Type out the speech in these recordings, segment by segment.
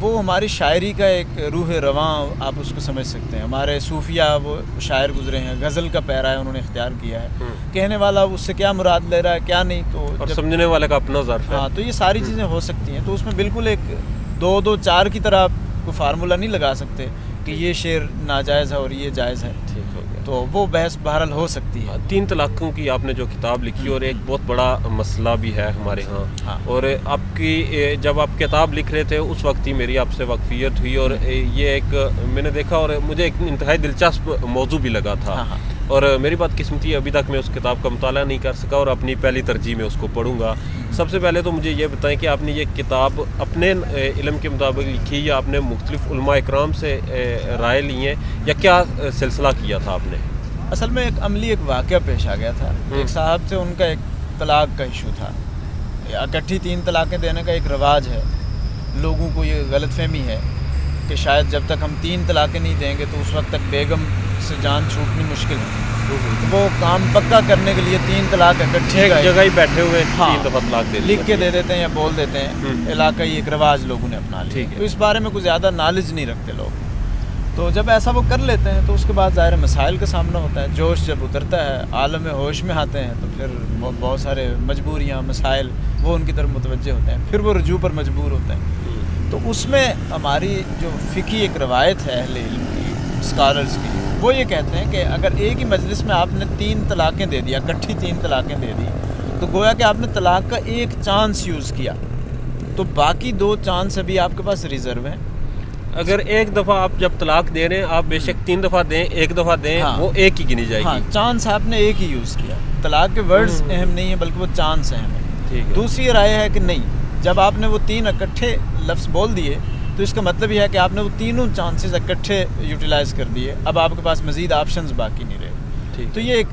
وہ ہماری شاعری کا ایک روح رواں آپ اس کو سمجھ سکتے ہیں. ہمارے صوفیہ وہ شاعر گزرے ہیں, غزل کا پیرا ہے انہوں نے اختیار کیا ہے, کہنے والا اس سے کیا مراد لے رہا ہے کیا نہیں, تو اور سمجھنے والے کا اپنا ظرف ہے. ہاں, تو یہ ساری چیزیں ہو سکتی ہیں. تو اس میں بالکل ایک 2-2-4 کی طرح کوئی فارمولہ نہیں لگا سکتے کہ یہ شعر ناجائز ہے اور یہ جائز ہے. ٹھیک ہو گیا. تو وہ بحث بہرحال ہو سکتی ہے. 3 طلاقوں کی آپ نے جو کتاب لکھی اور ایک بہت بڑا مسئلہ بھی ہے ہمارے ہاں, اور آپ کی جب آپ کتاب لکھ رہے تھے اس وقت ہی میری آپ سے واقفیت ہوئی, اور یہ ایک میں نے دیکھا اور مجھے ایک انتہائی دلچسپ موضوع بھی لگا تھا. اور میری بات قسمتی ابھی تک میں اس کتاب کا مطالعہ نہیں کر سکا اور اپنی پہلی ترجیح میں اس کو پڑھوں گا. سب سے پہلے تو مجھے یہ بتائیں کہ آپ نے یہ کتاب اپنے علم کے مطابق لکھی یا آپ نے مختلف علماء اکرام سے رائے لی ہیں, یا کیا سلسلہ کیا تھا آپ نے؟ اصل میں ایک عملی ایک واقعہ پیش آ گیا تھا. ایک صاحب سے ان کا ایک طلاق کا ایشو تھا. اکٹھی 3 طلاقیں دینے کا ایک رواج ہے. لوگوں کو یہ غلط فہمی ہے کہ شاید جب تک ہم 3 طلاقیں نہیں دیں گے تو اس وقت تک بیگم سے جان چھوٹنی مشکل ہے. وہ کام پکا کرنے کے لیے 3 طلاق اکٹھے جگہ ہی بیٹھے ہوئے 3 دفعہ طلاق دے لکھ کے دے دیتے ہیں یا بول دیتے ہیں. علاقائی ایک رواج لوگوں نے اپنا لیا. تو اس بارے میں کوئی زیادہ نالج نہیں رکھتے لوگ. تو جب ایسا وہ کر لیتے ہیں تو اس کے بعد ظاہر مسائل کا سامنا ہوتا ہے. جوش جب اترتا ہے, عالم ہوش میں آتے ہیں, تو پھر بہت سارے مجبوریاں مسائل وہ ان کی طرف متوجہ ہوتے ہیں, پھر وہ رجوع پر مجبور ہوتے ہیں. تو اس میں ہماری جو فقہی ایک روایت ہے اہل علم کی, اسکالرز کی, وہ یہ کہتے ہیں کہ اگر ایک ہی مجلس میں آپ نے 3 طلاقیں دے دی, اکٹھی 3 طلاقیں دے دی, تو گویا کہ آپ نے طلاق کا ایک چانس یوز کیا, تو باقی 2 چانس ابھی آپ کے پاس ریزرو ہیں. اگر ایک دفعہ آپ جب طلاق دے رہے ہیں آپ بے شک 3 دفعہ دیں, 1 دفعہ دیں, وہ ایک ہی گنی جائے گی. چانس آپ نے ایک ہی یوز کیا. طلاق کے ورڈز اہم نہیں ہیں بلکہ وہ چانس اہم ہے. دوسری رائے ہے کہ نہیں, جب آپ نے وہ 3 اکٹھے لفظ بول دیے تو اس کا مطلب یہ ہے کہ آپ نے وہ تینوں چانسز اکٹھے یوٹیلائز کر دیے, اب آپ کے پاس مزید آپشنز باقی نہیں رہے. تو یہ ایک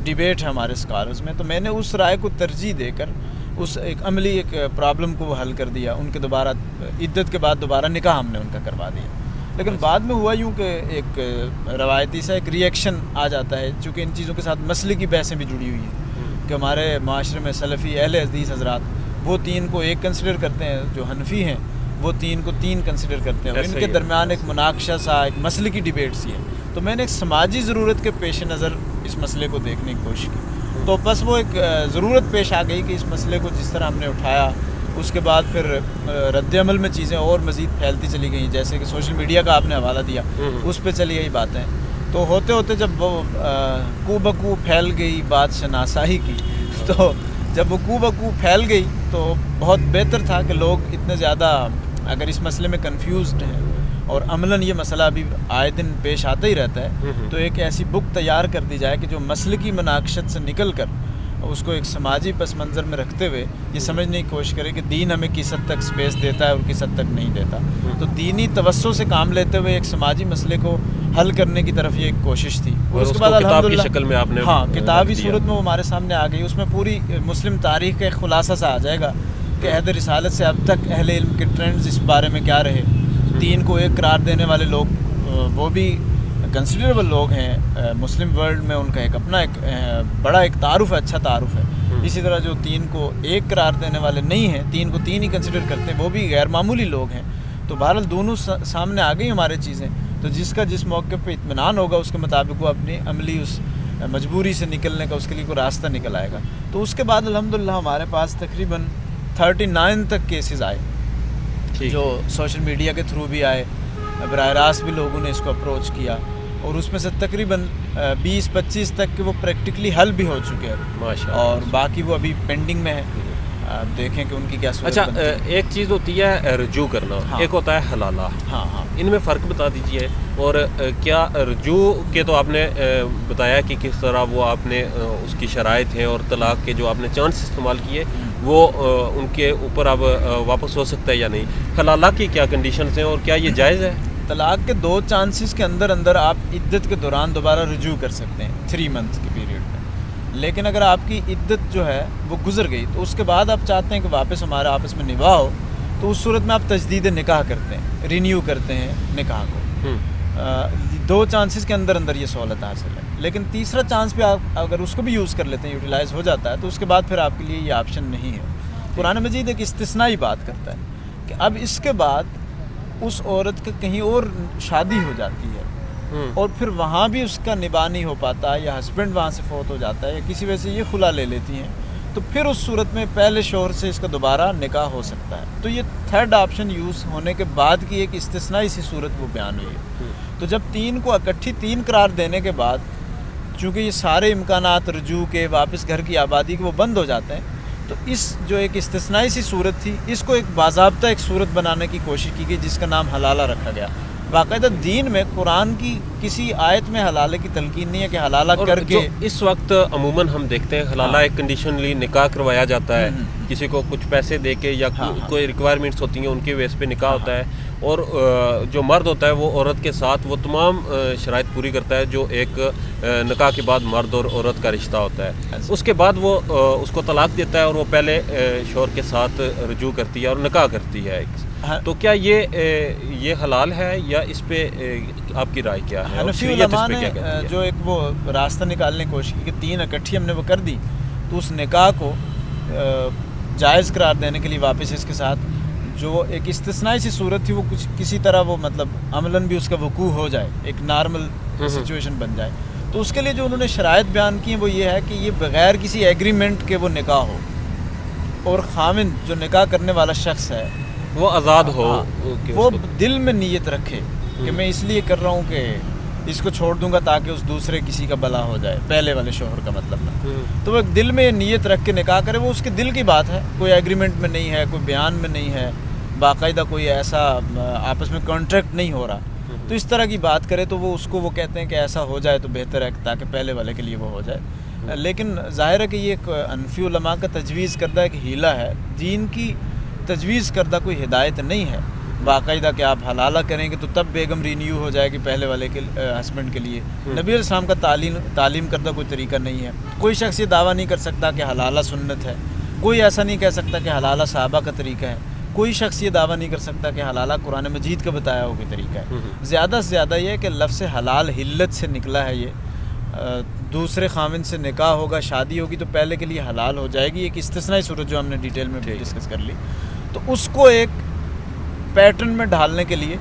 ڈیبیٹ ہے ہمارے اسکالرز میں. تو میں نے اس رائے کو ترجیح دے کر اس ایک عملی ایک پرابلم کو وہ حل کر دیا. ان کے دوبارہ عدت کے بعد دوبارہ نکاح ہم نے ان کا کروا دیا. لیکن بعد میں ہوا یوں کہ ایک روایتی سا ایک ری ایکشن آ جاتا ہے, چونکہ ان چیزوں کے ساتھ مسئلے کی بحثیں بھی جڑی ہوئی ہیں کہ ہمارے معاشرے میں سلفی اہل حدیث حضرات وہ 3 کو 1 کنسیڈر کرتے ہیں, جو حنفی ہیں وہ 3 کو 3 کنسیڈر کرتے ہیں, اور ان کے درمیان ایک مناقشہ سا ایک مسئلے کی ڈیبیٹ سی ہے. تو میں نے ایک سماجی ضرورت کے پیش نظر اس مسئلے کو دیکھنے کی کوشش کی. تو بس وہ ایک ضرورت پیش آ گئی کہ اس مسئلے کو جس طرح ہم نے اٹھایا, اس کے بعد پھر رد عمل میں چیزیں اور مزید پھیلتی چلی گئیں, جیسے کہ سوشل میڈیا کا آپ نے حوالہ دیا, اس پہ چلی گئی باتیں. تو ہوتے ہوتے جب وہ کو بکو پھیل گئی بات شناسائی کی, تو جب وہ کو بکو پھیل گئی تو بہت بہتر تھا کہ لوگ اتنے زیادہ اگر اس مسئلے میں کنفیوزڈ ہیں, اور عملاً یہ مسئلہ ابھی آئے دن پیش آتا ہی رہتا ہے, تو ایک ایسی بک تیار کر دی جائے کہ جو مسلکی مناقشت سے نکل کر اس کو ایک سماجی پس منظر میں رکھتے ہوئے یہ سمجھنے کی کوشش کرے کہ دین ہمیں کس حد تک سپیس دیتا ہے اور کس حد تک نہیں دیتا. تو دینی توسع سے کام لیتے ہوئے ایک سماجی مسئلے کو حل کرنے کی طرف یہ ایک کوشش تھی. اور اس کے بعد الحمدللہ شکل میں آپ نے کتابی صورت میں وہ ہمارے سامنے آ گئی. اس میں پوری مسلم تاریخ کا ایک خلاصہ سا آ جائے گا کہ عہد رسالت سے اب تک اہل علم کے ٹرینڈز اس بارے میں کیا رہے. 3 کو 1 قرار دینے والے لوگ وہ بھی کنسیڈریبل لوگ ہیں مسلم ورلڈ میں, ان کا ایک اپنا ایک بڑا ایک تعارف ہے, اچھا تعارف ہے. اسی طرح جو 3 کو 1 قرار دینے والے نہیں ہیں, 3 کو 3 ہی کنسیڈر کرتے ہیں, وہ بھی غیر معمولی لوگ ہیں. تو بہرحال دونوں سامنے آ گئی ہمارے چیزیں. تو جس کا جس موقع پہ اطمینان ہوگا اس کے مطابق وہ اپنی عملی اس مجبوری سے نکلنے کا اس کے لیے کوئی راستہ نکل آئے گا. تو اس کے بعد الحمدللہ ہمارے پاس تقریباً 39 تک کیسز آئے, جو سوشل میڈیا کے تھرو بھی آئے, براہ راست بھی لوگوں نے اس کو اپروچ کیا, اور اس میں سے تقریباً 20-25 تک کہ وہ پریکٹیکلی حل بھی ہو چکے ہیں, اور باقی وہ ابھی پینڈنگ میں ہے. آپ دیکھیں کہ ان کی کیا صورت. اچھا, ایک چیز ہوتی ہے رجوع کرنا, ایک ہوتا ہے حلالہ. ان میں فرق بتا دیجئے. اور کیا رجوع کے تو آپ نے بتایا کہ کس طرح وہ آپ نے اس کی شرائط ہیں, اور طلاق کے جو آپ نے چانس استعمال کیے وہ ان کے اوپر اب واپس ہو سکتا ہے یا نہیں. حلالہ کی کیا کنڈیشنز ہیں اور کیا یہ جائز ہے؟ طلاق کے 2 چانسز کے اندر آپ عدت کے دوران دوبارہ رجوع کر سکتے ہیں 3 منتھ کے پیریڈ میں. لیکن اگر آپ کی عدت جو ہے وہ گزر گئی تو اس کے بعد آپ چاہتے ہیں کہ واپس ہمارا آپس میں نکاح ہو, تو اس صورت میں آپ تجدید نکاح کرتے ہیں, رینیو کرتے ہیں نکاح کو. 2 چانسز کے اندر یہ سہولت حاصل ہے. لیکن تیسرا چانس بھی آپ اگر اس کو بھی یوز کر لیتے ہیں, یوٹیلائز ہو جاتا ہے, تو اس کے بعد پھر آپ کے لیے یہ آپشن نہیں ہے. قرآن مجید ایک استثنائی بات کرتا ہے کہ اب اس کے بعد اس عورت کا کہیں اور شادی ہو جاتی ہے اور پھر وہاں بھی اس کا نباہ نہیں ہو پاتا یا ہسبینڈ وہاں سے فوت ہو جاتا ہے یا کسی وجہ سے یہ خلا لے لیتی ہیں، تو پھر اس صورت میں پہلے شوہر سے اس کا دوبارہ نکاح ہو سکتا ہے. تو یہ تھرڈ آپشن یوز ہونے کے بعد کی ایک استثنائی سی صورت وہ بیان ہوئی ہے. تو جب 3 کو اکٹھی 3 قرار دینے کے بعد چونکہ یہ سارے امکانات رجوع کے، واپس گھر کی آبادی کے وہ بند ہو جاتے ہیں، تو اس جو ایک استثنائی سی صورت تھی اس کو ایک باضابطہ ایک صورت بنانے کی کوشش کی گئی جس کا نام حلالہ رکھا گیا. باقاعدہ دین میں قرآن کی کسی آیت میں حلالہ کی تلقین نہیں ہے کہ حلالہ کر کے. اس وقت عموماً ہم دیکھتے ہیں حلالہ ایک کنڈیشنلی نکاح کروایا جاتا ہے، کسی کو کچھ پیسے دے کے یا کوئی ریکوائرمنٹس ہوتی ہیں ان کے بیس پہ نکاح ہوتا ہے، اور جو مرد ہوتا ہے وہ عورت کے ساتھ وہ تمام شرائط پوری کرتا ہے جو ایک نکاح کے بعد مرد اور عورت کا رشتہ ہوتا ہے. اس کے بعد وہ اس کو طلاق دیتا ہے اور وہ پہلے شوہر کے ساتھ رجوع کرتی ہے اور نکاح کرتی ہے. تو کیا یہ حلال ہے یا اس پہ آپ کی رائے کیا ہے؟ حنفی علماء نے جو ایک وہ راستہ نکالنے کی کوشش کی کہ 3 اکٹھی ہم نے وہ کر دی، تو اس نکاح کو جائز قرار دینے کے لیے واپس اس کے ساتھ جو ایک استثنائی سی صورت تھی وہ کچھ کسی طرح وہ مطلب عملاً بھی اس کا وقوع ہو جائے، ایک نارمل سچویشن بن جائے. تو اس کے لیے جو انہوں نے شرائط بیان کی ہیں وہ یہ ہے کہ یہ بغیر کسی ایگریمنٹ کے وہ نکاح ہو اور خامن جو نکاح کرنے والا شخص ہے وہ آزاد ہو، وہ دل میں نیت رکھے کہ میں اس لیے کر رہا ہوں کہ اس کو چھوڑ دوں گا تاکہ اس دوسرے کسی کا بلا ہو جائے، پہلے والے شوہر کا مطلب نا. تو وہ دل میں نیت رکھ کے نکاح کرے، وہ اس کے دل کی بات ہے، کوئی ایگریمنٹ میں نہیں ہے، کوئی بیان میں نہیں ہے، باقاعدہ کوئی ایسا آپس میں کانٹریکٹ نہیں ہو رہا. تو اس طرح کی بات کرے تو وہ اس کو وہ کہتے ہیں کہ ایسا ہو جائے تو بہتر ہے تاکہ پہلے والے کے لیے وہ ہو جائے. لیکن ظاہر ہے کہ یہ ایک حنفی علماء کا تجویز کردہ ایک حیلہ ہے، دین کی تجویز کردہ کوئی ہدایت نہیں ہے باقاعدہ کہ آپ حلالہ کریں گے تو تب بیگم رینیو ہو جائے گی پہلے والے کے ہسبینڈ کے لیے. نبی علیہ السلام کا تعلیم کردہ کوئی طریقہ نہیں ہے. کوئی شخص یہ دعویٰ نہیں کر سکتا کہ حلالہ سنت ہے، کوئی ایسا نہیں کہہ سکتا کہ حلالہ صحابہ کا طریقہ ہے، کوئی شخص یہ دعویٰ نہیں کر سکتا کہ حلالہ قرآن مجید کا بتایا ہوا کوئی طریقہ ہے. زیادہ سے زیادہ یہ ہے کہ لفظ حلال حلت سے نکلا ہے. یہ دوسرے خاوند سے نکاح ہوگا، شادی ہوگی تو پہلے کے لیے حلال ہو جائے گی. ایک استثنائی صورت جو ہم نے ڈیٹیل میں ڈسکس کر لی، تو اس کو ایک پیٹرن میں ڈھالنے کے لیے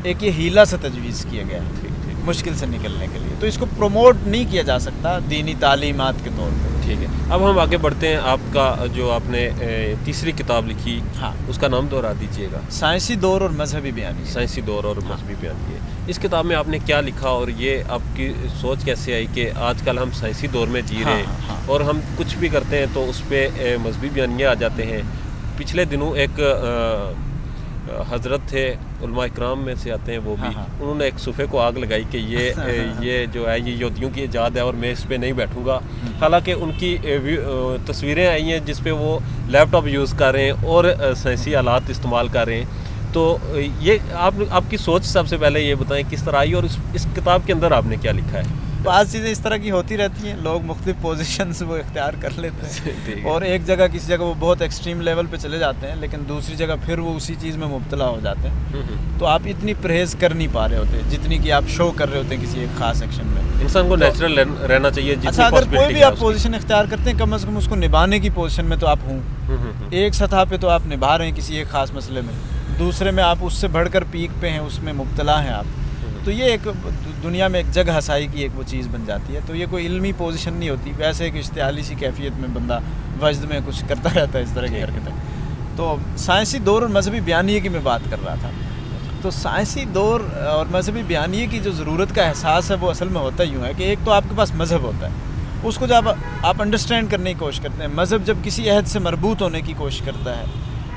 ایک یہ حیلہ سے تجویز کیا گیا ہے مشکل سے نکلنے کے لیے. تو اس کو پروموٹ نہیں کیا جا سکتا دینی تعلیمات کے طور پہ. ٹھیک ہے، اب ہم آگے بڑھتے ہیں. آپ کا جو آپ نے تیسری کتاب لکھی، اس کا نام دہرا دیجیے گا. سائنسی دور اور مذہبی بیانیے. سائنسی دور اور مذہبی بیانیے. اس کتاب میں آپ نے کیا لکھا اور یہ آپ کی سوچ کیسے آئی کہ آج کل ہم سائنسی دور میں جی رہے ہیں اور ہم کچھ بھی کرتے ہیں تو اس پہ مذہبی بیانیے آ جاتے ہیں؟ پچھلے دنوں ایک حضرت تھے، علماء اکرام میں سے آتے ہیں وہ بھی، انہوں نے ایک صفحے کو آگ لگائی کہ یہ جو ہے یہ یہودیوں کی ایجاد ہے اور میں اس پہ نہیں بیٹھوں گا. حالانکہ ان کی تصویریں آئی ہیں جس پہ وہ لیپ ٹاپ یوز کر رہے ہیں اور سائنسی آلات استعمال کر رہے ہیں. تو یہ آپ کی سوچ سب سے پہلے یہ بتائیں کس طرح آئی اور اس کتاب کے اندر آپ نے کیا لکھا ہے؟ بعض چیزیں اس طرح کی ہوتی رہتی ہیں، لوگ مختلف پوزیشنز وہ اختیار کر لیتے ہیں اور ایک جگہ کسی جگہ وہ بہت ایکسٹریم لیول پہ چلے جاتے ہیں لیکن دوسری جگہ پھر وہ اسی چیز میں مبتلا ہو جاتے ہیں. تو آپ اتنی پرہیز کر نہیں پا رہے ہوتے جتنی کہ آپ شو کر رہے ہوتے ہیں کسی ایک خاص ایکشن میں. انسان کو نیچرل رہنا چاہیے. اچھا، اگر کوئی بھی آپ پوزیشن اختیار کرتے ہیں کم از کم اس کو نبھانے کی پوزیشن میں تو آپ ہوں. ایک سطح پہ تو آپ نبھا رہے ہیں کسی ایک خاص مسئلے میں، دوسرے میں آپ اس سے بڑھ کر پیک پہ ہیں، اس میں مبتلا ہیں آپ. تو یہ ایک دنیا میں ایک جگہ ہسائی کی ایک وہ چیز بن جاتی ہے. تو یہ کوئی علمی پوزیشن نہیں ہوتی، ویسے ایک اشتعالی سی کیفیت میں بندہ وجد میں کچھ کرتا رہتا ہے اس طرح کی حرکتیں. تو سائنسی دور اور مذہبی بیانیے کی میں بات کر رہا تھا. تو سائنسی دور اور مذہبی بیانیے کی جو ضرورت کا احساس ہے وہ اصل میں ہوتا یوں ہے کہ ایک تو آپ کے پاس مذہب ہوتا ہے، اس کو جب آپ انڈرسٹینڈ کرنے کی کوشش کرتے ہیں. مذہب جب کسی عہد سے مربوط ہونے کی کوشش کرتا ہے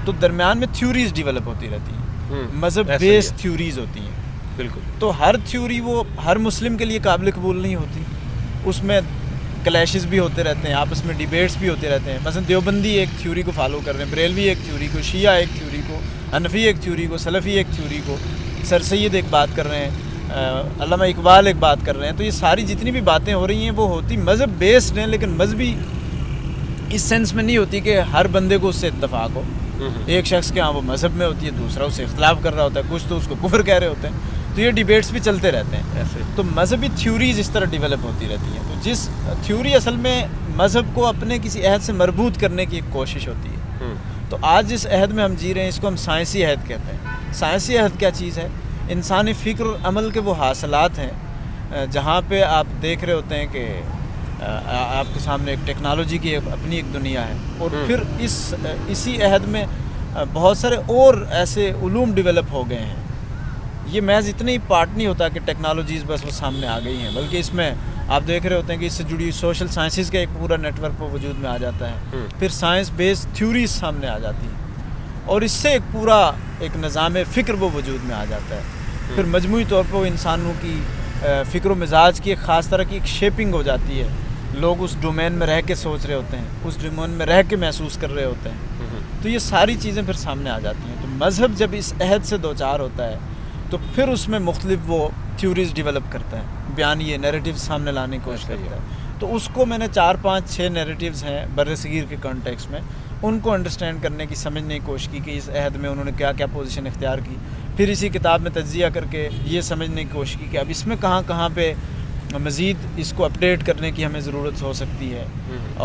تو درمیان میں تھیوریز ڈیولپ ہوتی رہتی ہیں، مذہب بیس تھیوریز ہوتی ہیں. بالکل. تو ہر تھیوری وہ ہر مسلم کے لیے قابل قبول نہیں ہوتی، اس میں کلیشز بھی ہوتے رہتے ہیں، آپس میں ڈیبیٹس بھی ہوتے رہتے ہیں. مثلا دیوبندی ایک تھیوری کو فالو کر رہے ہیں، بریلوی ایک تھیوری کو، شیعہ ایک تھیوری کو، حنفی ایک تھیوری کو، سلفی ایک تھیوری کو، سر سید ایک بات کر رہے ہیں، علامہ اقبال ایک بات کر رہے ہیں. تو یہ ساری جتنی بھی باتیں ہو رہی ہیں وہ ہوتی مذہب بیسڈ ہیں، لیکن مذہبی اس سینس میں نہیں ہوتی کہ ہر بندے کو اس سے اتفاق ہو. ایک شخص کے ہاں وہ مذہب میں ہوتی ہے، دوسرا اس سے اختلاف کر رہا ہوتا ہے، کچھ تو اس کو کفر کہہ رہے ہوتے ہیں. تو یہ ڈیبیٹس بھی چلتے رہتے ہیں. تو مذہبی تھیوریز اس طرح ڈیولپ ہوتی رہتی ہیں. تو جس تھیوری اصل میں مذہب کو اپنے کسی عہد سے مربوط کرنے کی ایک کوشش ہوتی ہے. تو آج جس عہد میں ہم جی رہے ہیں اس کو ہم سائنسی عہد کہتے ہیں. سائنسی عہد کیا چیز ہے، انسانی فکر اور عمل کے وہ حاصلات ہیں جہاں پہ آپ دیکھ رہے ہوتے ہیں کہ آپ کے سامنے ایک ٹیکنالوجی کی اپنی ایک دنیا ہے، اور پھر اسی عہد میں بہت سارے اور ایسے علوم ڈیولپ ہو گئے ہیں۔ یہ محض اتنا ہی پارٹ نہیں ہوتا کہ ٹیکنالوجیز بس وہ سامنے آ گئی ہیں، بلکہ اس میں آپ دیکھ رہے ہوتے ہیں کہ اس سے جڑی سوشل سائنسز کا ایک پورا نیٹ ورک وجود میں آ جاتا ہے، پھر سائنس بیسڈ تھیوریز سامنے آ جاتی ہیں، اور اس سے ایک پورا ایک نظام فکر وہ وجود میں آ جاتا ہے۔ پھر مجموعی طور پر وہ انسانوں کی فکر و مزاج کی ایک خاص طرح کی ایک شیپنگ ہو جاتی ہے، لوگ اس ڈومین میں رہ کے سوچ رہے ہوتے ہیں، اس ڈومین میں رہ کے محسوس کر رہے ہوتے ہیں، تو یہ ساری چیزیں پھر سامنے آ جاتی ہیں۔ تو مذہب جب اس عہد سے دوچار ہوتا ہے تو پھر اس میں مختلف وہ تھیوریز ڈیولپ کرتا ہے، بیانیے نیریٹیو سامنے لانے کی کوشش کرتا ہے۔ تو اس کو میں نے 4 5 6 نیریٹیوز ہیں بر صغیر کے کانٹیکس میں، ان کو انڈرسٹینڈ کرنے کی، سمجھنے کی کوشش کی کہ اس عہد میں انہوں نے کیا کیا پوزیشن اختیار کی، پھر اسی کتاب میں تجزیہ کر کے یہ سمجھنے کی کوشش کی کہ اب اس میں کہاں کہاں پہ مزید اس کو اپڈیٹ کرنے کی ہمیں ضرورت ہو سکتی ہے،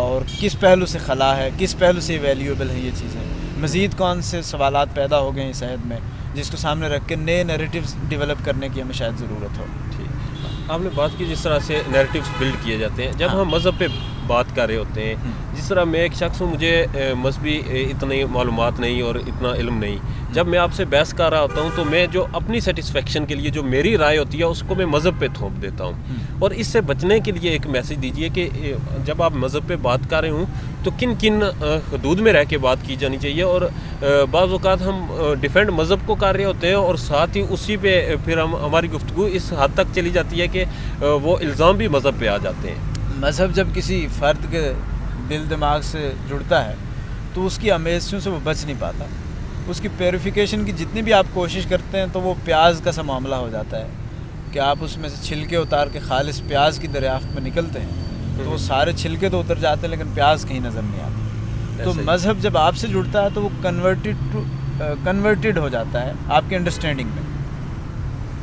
اور کس پہلو سے خلا ہے، کس پہلو سے ویلیویبل ہے یہ چیزیں، مزید کون سے سوالات پیدا ہو گئے ہیں اس عہد میں جس کو سامنے رکھ کے نئے نیریٹیوز ڈیولپ کرنے کی ہمیں شاید ضرورت ہو۔ ٹھیک، آپ نے بات کی جس طرح سے نیریٹیوز بلڈ کیے جاتے ہیں، جب ہم مذہب پہ بات کر رہے ہوتے ہیں، جس طرح میں ایک شخص ہوں، مجھے مذہبی اتنی معلومات نہیں اور اتنا علم نہیں، جب میں آپ سے بحث کر رہا ہوتا ہوں تو میں جو اپنی سیٹسفیکشن کے لیے جو میری رائے ہوتی ہے اس کو میں مذہب پہ تھوپ دیتا ہوں، اور اس سے بچنے کے لیے ایک میسج دیجیے کہ جب آپ مذہب پہ بات کر رہے ہوں تو کن کن حدود میں رہ کے بات کی جانی چاہیے، اور بعض اوقات ہم ڈیفینڈ مذہب کو کر رہے ہوتے ہیں اور ساتھ ہی اسی پہ پھر ہماری گفتگو اس حد تک چلی جاتی ہے کہ وہ الزام بھی مذہب پہ آ جاتے ہیں۔ مذہب جب کسی فرد کے دل دماغ سے جڑتا ہے تو اس کی امیزشوں سے وہ بچ نہیں پاتا، اس کی پیوریفیکیشن کی جتنی بھی آپ کوشش کرتے ہیں تو وہ پیاز کا سا معاملہ ہو جاتا ہے کہ آپ اس میں سے چھلکے اتار کے خالص پیاز کی دریافت میں نکلتے ہیں تو وہ سارے چھلکے تو اتر جاتے ہیں لیکن پیاز کہیں نظر نہیں آتی۔ تو مذہب جب آپ سے جڑتا ہے تو وہ کنورٹیڈ ہو جاتا ہے آپ کی انڈرسٹینڈنگ میں،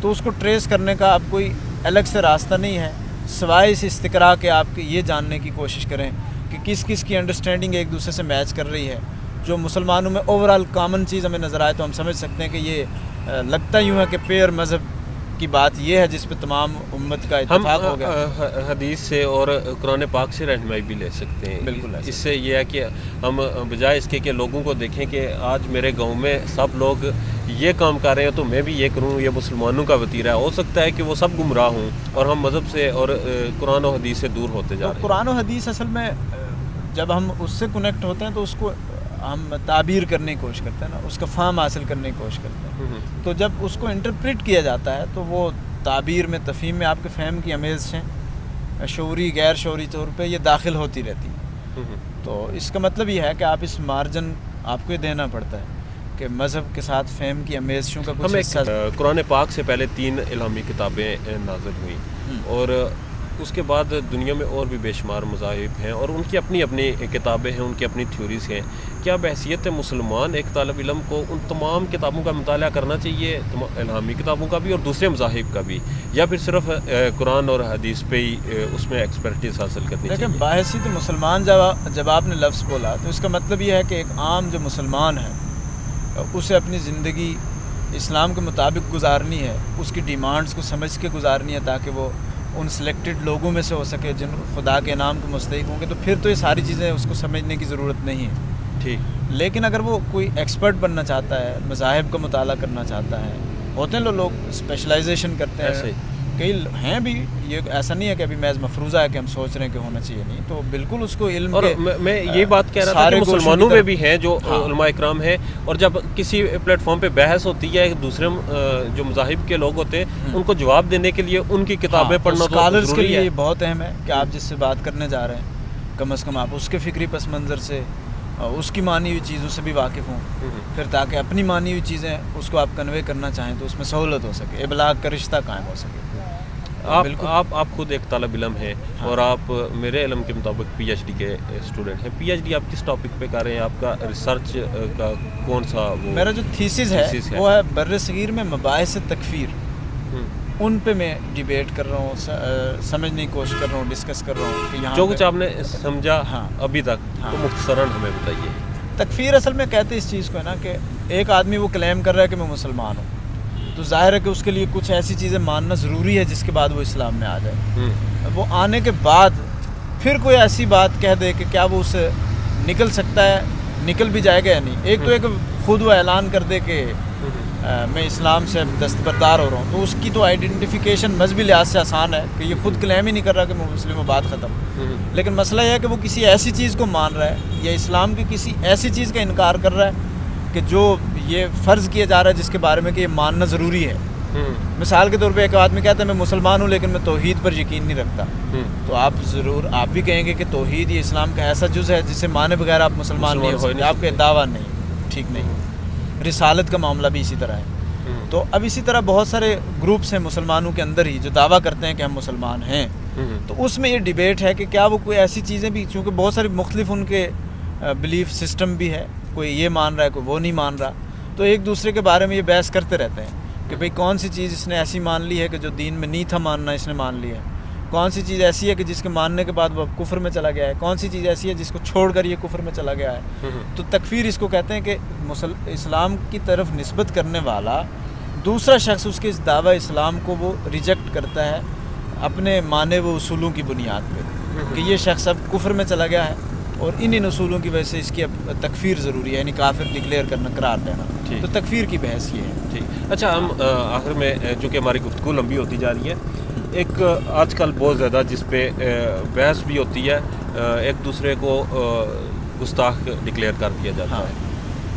تو اس کو ٹریس کرنے کا آپ کوئی الگ سے راستہ نہیں ہے سوائے اس استقرا کے آپ کے یہ جاننے کی کوشش کریں کہ کس کس کی انڈرسٹینڈنگ ایک دوسرے سے میچ کر رہی ہے۔ جو مسلمانوں میں اوورال کامن چیز ہمیں نظر آئے تو ہم سمجھ سکتے ہیں کہ یہ لگتا یوں ہے کہ پیئر مذہب کی بات یہ ہے جس پہ تمام امت کا اتفاق ہو گیا۔ حدیث سے اور قرآن پاک سے رہنمائی بھی لے سکتے ہیں، بالکل۔ اس سے یہ ہے کہ ہم بجائے اس کے کہ لوگوں کو دیکھیں کہ آج میرے گاؤں میں سب لوگ یہ کام کر رہے ہیں تو میں بھی یہ کروں، یہ مسلمانوں کا وتیرہ ہے، ہو سکتا ہے کہ وہ سب گمراہ ہوں اور ہم مذہب سے اور قرآن و حدیث سے دور ہوتے جا رہے ہیں۔ قرآن و حدیث اصل میں جب ہم اس سے کنیکٹ ہوتے ہیں تو اس کو ہم تعبیر کرنے کی کوشش کرتے ہیں نا، اس کا فہم حاصل کرنے کی کوشش کرتے ہیں، تو جب اس کو انٹرپریٹ کیا جاتا ہے تو وہ تعبیر میں تفہیم میں آپ کے فہم کی امیزشیں شعوری غیر شعوری طور پہ یہ داخل ہوتی رہتی ہیں۔ تو اس کا مطلب یہ ہے کہ آپ اس مارجن آپ کو یہ دینا پڑتا ہے کہ مذہب کے ساتھ فہم کی امیزشوں کا کچھ حصہ۔ قرآن پاک سے پہلے 3 الہامی کتابیں نازل ہوئیں اور اس کے بعد دنیا میں اور بھی بے شمار مذاہب ہیں اور ان کی اپنی اپنی کتابیں ہیں، ان کی اپنی تھیوریز ہیں۔ کیا بحیثیت مسلمان ایک طالب علم کو ان تمام کتابوں کا مطالعہ کرنا چاہیے، الہامی کتابوں کا بھی اور دوسرے مذاہب کا بھی، یا پھر صرف قرآن اور حدیث پہ ہی اس میں ایکسپرٹیز حاصل کرنی چاہیے؟ لیکن بحیثیت مسلمان جب آپ نے لفظ بولا تو اس کا مطلب یہ ہے کہ ایک عام جو مسلمان ہے اسے اپنی زندگی اسلام کے مطابق گزارنی ہے، اس کی ڈیمانڈز کو سمجھ کے گزارنی ہے تاکہ وہ ان سلیکٹڈ لوگوں میں سے ہو سکے جن خدا کے انعام کے مستحق ہوں گے، تو پھر تو یہ ساری چیزیں اس کو سمجھنے کی ضرورت نہیں ہے۔ ٹھیک، لیکن اگر وہ کوئی ایکسپرٹ بننا چاہتا ہے، مذاہب کا مطالعہ کرنا چاہتا ہے، ہوتے ہیں لوگ اسپیشلائزیشن کرتے ہیں، کئی ہیں بھی، یہ ایسا نہیں ہے کہ ابھی محض مفروضہ ہے کہ ہم سوچ رہے ہیں کہ ہونا چاہیے، نہیں، تو بالکل اس کو علم اور میں یہ بات کہہ رہا تھا کہ مسلمانوں میں بھی ہیں جو علماء اکرام ہیں، اور جب کسی پلیٹ فارم پہ بحث ہوتی ہے دوسرے جو مذاہب کے لوگ ہوتے ہیں ان کو جواب دینے کے لیے ان کی کتابیں پڑھنا تو اسکالرز کے لیے بہت اہم ہے کہ آپ جس سے بات کرنے جا رہے ہیں کم از کم آپ اس کے فکری پس منظر سے، اس کی مانی ہوئی چیزوں سے بھی واقف ہوں، پھر تاکہ اپنی مانی ہوئی چیزیں اس کو آپ کنوے کرنا چاہیں تو اس میں سہولت ہو سکے، ابلاغ کا رشتہ قائم ہو سکے۔ آپ خود ایک طالب علم ہیں اور آپ میرے علم کے مطابق پی ایچ ڈی کے اسٹوڈنٹ ہیں۔ پی ایچ ڈی آپ کس ٹاپک پہ کر رہے ہیں؟ آپ کا ریسرچ کا کون سا وہ؟ میرا جو تھیسس ہے وہ ہے بر صغیر میں مباحث تکفیر، ان پہ میں ڈیبیٹ کر رہا ہوں، سمجھنے کی کوشش کر رہا ہوں، ڈسکس کر رہا ہوں کہ یہاں جو کچھ آپ نے سمجھا ابھی تک تو مختصراً ہمیں بتائیے۔ تکفیر اصل میں کہتے اس چیز کو ہے نا کہ ایک آدمی وہ کلیم کر رہا ہے کہ میں مسلمان ہوں، تو ظاہر ہے کہ اس کے لیے کچھ ایسی چیزیں ماننا ضروری ہے جس کے بعد وہ اسلام میں آ جائے. وہ آنے کے بعد پھر کوئی ایسی بات کہہ دے کہ کیا وہ اسے نکل سکتا ہے، نکل بھی جائے گا یا نہیں. ایک تو ایک خود وہ اعلان کر دے کہ میں اسلام سے دستبردار ہو رہا ہوں، تو اس کی تو آئیڈینٹیفیکیشن مذہبی لحاظ سے آسان ہے کہ یہ خود کلیم ہی نہیں کر رہا کہ میں مسلم ہوں، بات ختم. لیکن مسئلہ یہ ہے کہ وہ کسی ایسی چیز کو مان رہا ہے یا اسلام کی کسی ایسی چیز کا انکار کر رہا ہے کہ جو یہ فرض کیا جا رہا ہے جس کے بارے میں کہ یہ ماننا ضروری ہے. مثال کے طور پہ ایک آدمی کہتا ہے میں مسلمان ہوں لیکن میں توحید پر یقین نہیں رکھتا، تو آپ بھی کہیں گے کہ توحید یہ اسلام کا ایسا جز ہے جسے مانے بغیر آپ مسلمان نہیں ہو سکتے، آپ کا دعویٰ نہیں ٹھیک نہیں. رسالت کا معاملہ بھی اسی طرح ہے. تو اب اسی طرح بہت سارے گروپس ہیں مسلمانوں کے اندر ہی جو دعویٰ کرتے ہیں کہ ہم مسلمان ہیں، تو اس میں یہ ڈیبیٹ ہے کہ کیا وہ کوئی ایسی چیزیں بھی، چونکہ بہت سارے مختلف ان کے بلیف سسٹم بھی ہے، کوئی یہ مان رہا ہے کوئی وہ نہیں مان رہا، تو ایک دوسرے کے بارے میں یہ بحث کرتے رہتے ہیں کہ بھئی کون سی چیز اس نے ایسی مان لی ہے کہ جو دین میں نہیں تھا ماننا اس نے مان لی ہے، کون سی چیز ایسی ہے کہ جس کے ماننے کے بعد وہ کفر میں چلا گیا ہے، کون سی چیز ایسی ہے جس کو چھوڑ کر یہ کفر میں چلا گیا ہے. تو تکفیر اس کو کہتے ہیں کہ اسلام کی طرف نسبت کرنے والا دوسرا شخص اس کے اس دعویٰ اسلام کو وہ ریجیکٹ کرتا ہے اپنے مانے و اصولوں کی بنیاد پہ کہ یہ شخص اب کفر میں چلا گیا ہے اور ان اصولوں کی وجہ سے اس کی اب تکفیر ضروری ہے، یعنی کافر ڈکلیئر کرنا، قرار دینا. تو تکفیر کی بحث یہ ہے. ٹھیک. اچھا، ہم آخر میں چونکہ ہماری گفتگو لمبی ہوتی جا رہی ہے، ایک آج کل بہت زیادہ جس پہ بحث بھی ہوتی ہے، ایک دوسرے کو گستاخ ڈکلیئر کر دیا جاتا ہے.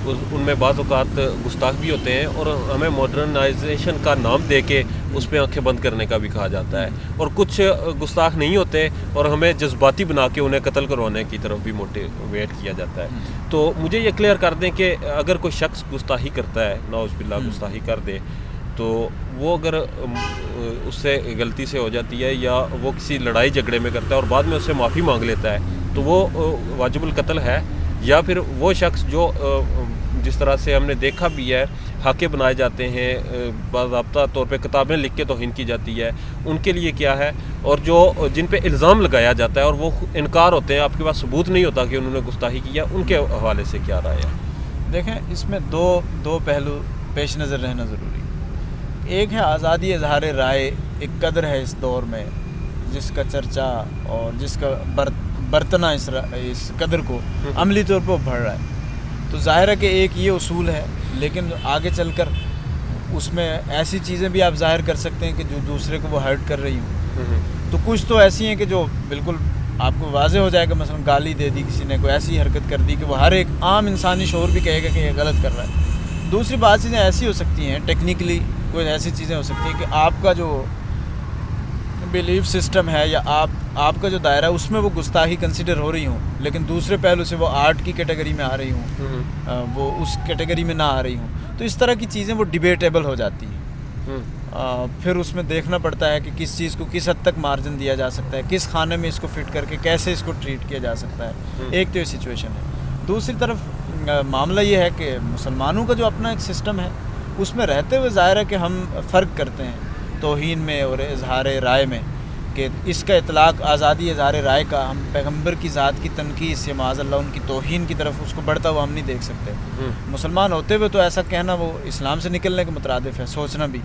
ان میں بعض اوقات گستاخ بھی ہوتے ہیں اور ہمیں ماڈرنائزیشن کا نام دے کے اس پہ آنکھیں بند کرنے کا بھی کہا جاتا ہے، اور کچھ گستاخ نہیں ہوتے اور ہمیں جذباتی بنا کے انہیں قتل کروانے کی طرف بھی موٹیویٹ کیا جاتا ہے. تو مجھے یہ کلیئر کر دیں کہ اگر کوئی شخص گستاخی کرتا ہے، نعوذ باللہ گستاخی کر دے، تو وہ اگر اس سے غلطی سے ہو جاتی ہے یا وہ کسی لڑائی جھگڑے میں کرتا ہے اور بعد میں اس سے معافی مانگ لیتا ہے، تو وہ واجب القتل ہے؟ یا پھر وہ شخص جو جس طرح سے ہم نے دیکھا بھی ہے حاکم بنائے جاتے ہیں، باضابطہ طور پہ کتابیں لکھ کے توہین کی جاتی ہے، ان کے لیے کیا ہے؟ اور جو جن پہ الزام لگایا جاتا ہے اور وہ انکار ہوتے ہیں، آپ کے پاس ثبوت نہیں ہوتا کہ انہوں نے گستاخی کیا، ان کے حوالے سے کیا رائے ہے؟ دیکھیں، اس میں دو پہلو پیش نظر رہنا ضروری. ایک ہے آزادی اظہار رائے، ایک قدر ہے اس دور میں جس کا چرچا اور جس کا برتنا اس قدر کو عملی طور پر بڑھ رہا ہے. تو ظاہر ہے کہ ایک یہ اصول ہے، لیکن آگے چل کر اس میں ایسی چیزیں بھی آپ ظاہر کر سکتے ہیں کہ جو دوسرے کو وہ ہرٹ کر رہی ہوں. تو کچھ تو ایسی ہیں کہ جو بالکل آپ کو واضح ہو جائے گا، مثلا گالی دے دی کسی نے، کوئی ایسی حرکت کر دی کہ وہ ہر ایک عام انسانی شعور بھی کہے گا کہ یہ غلط کر رہا ہے. دوسری بات چیزیں ایسی ہو سکتی ہیں، ٹیکنیکلی کوئی ایسی چیزیں ہو سکتی ہیں کہ آپ کا جو بیلیف سسٹم ہے یا آپ کا جو دائرہ ہے اس میں وہ گستاخی کنسیڈر ہو رہی ہوں، لیکن دوسرے پہلو سے وہ آرٹ کی کیٹیگری میں آ رہی ہوں، وہ اس کیٹیگری میں نہ آ رہی ہوں. تو اس طرح کی چیزیں وہ ڈیبیٹیبل ہو جاتی ہیں. پھر اس میں دیکھنا پڑتا ہے کہ کس چیز کو کس حد تک مارجن دیا جا سکتا ہے، کس خانے میں اس کو فٹ کر کے کیسے اس کو ٹریٹ کیا جا سکتا ہے. ایک تو یہ سچویشن ہے. دوسری طرف معاملہ یہ ہے کہ مسلمانوں کا جو اپنا ایک سسٹم ہے اس میں رہتے ہوئے ظاہر ہے کہ ہم فرق کرتے ہیں توہین میں اور اظہار رائے میں، کہ اس کا اطلاق آزادی اظہار رائے کا ہم پیغمبر کی ذات کی تنقید سے معاذ اللہ ان کی توہین کی طرف اس کو بڑھتا ہوا ہم نہیں دیکھ سکتے. مسلمان ہوتے ہوئے تو ایسا کہنا وہ اسلام سے نکلنے کے مترادف ہے، سوچنا بھی.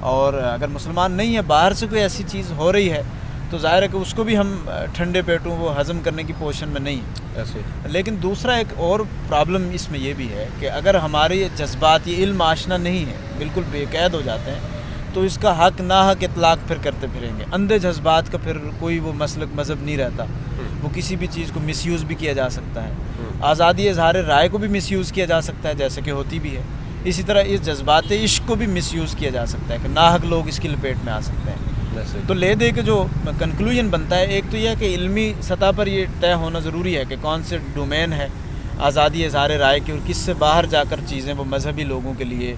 اور اگر مسلمان نہیں ہے، باہر سے کوئی ایسی چیز ہو رہی ہے تو ظاہر ہے کہ اس کو بھی ہم ٹھنڈے پیٹوں وہ ہضم کرنے کی پوزیشن میں نہیں ایسے. لیکن دوسرا ایک اور پرابلم اس میں یہ بھی ہے کہ اگر ہمارے یہ جذبات، یہ علم آشنا نہیں ہے، بالکل بے قید ہو جاتے ہیں، تو اس کا حق ناحق اطلاق پھر کرتے پھریں گے. اندھے جذبات کا پھر کوئی وہ مسلک مذہب نہیں رہتا، وہ کسی بھی چیز کو مس یوز بھی کیا جا سکتا ہے. آزادی اظہار رائے کو بھی مس یوز کیا جا سکتا ہے، جیسے کہ ہوتی بھی ہے. اسی طرح اس جذبات عشق کو بھی مس یوز کیا جا سکتا ہے کہ ناحق لوگ اس کی لپیٹ میں آ سکتے ہیں. تو لے دے کے جو کنکلوژن بنتا ہے، ایک تو یہ ہے کہ علمی سطح پر یہ طے ہونا ضروری ہے کہ کون سے ڈومین ہے آزادی اظہار رائے کی، اور کس سے باہر جا کر چیزیں وہ مذہبی لوگوں کے لیے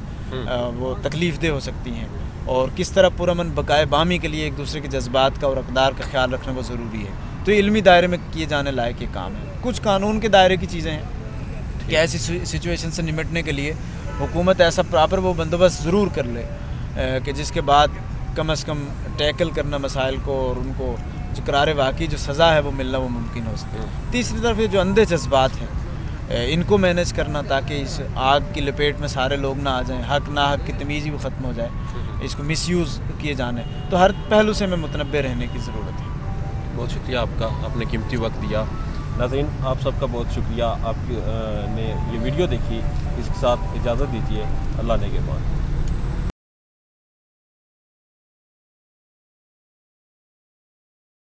وہ تکلیف دہ ہو سکتی ہیں، اور کس طرح پرامن بقائے بامی کے لیے ایک دوسرے کے جذبات کا اور اقدار کا خیال رکھنا وہ ضروری ہے. تو یہ علمی دائرے میں کیے جانے لائق یہ کام ہے. کچھ قانون کے دائرے کی چیزیں ہیں کہ ایسی سچویشن سے نمٹنے کے لیے حکومت ایسا پراپر وہ بندوبست ضرور کر لے کہ جس کے بعد کم از کم ٹیکل کرنا مسائل کو اور ان کو جو قرار واقعی جو سزا ہے وہ ملنا وہ ممکن ہو سکے. تیسری طرف یہ جو اندھے جذبات ہیں ان کو مینیج کرنا تاکہ اس آگ کی لپیٹ میں سارے لوگ نہ آ جائیں، حق نہ حق کی تمیز بھی ختم ہو جائے، اس کو مس یوز کیے جانے، تو ہر پہلو سے ہمیں متنبع رہنے کی ضرورت ہے۔ بہت شکریہ آپ کا، آپ نے قیمتی وقت دیا۔ ناظرین آپ سب کا بہت شکریہ، آپ نے یہ ویڈیو دیکھی، اس کے ساتھ اجازت دیجیے، اللہ نگہبان۔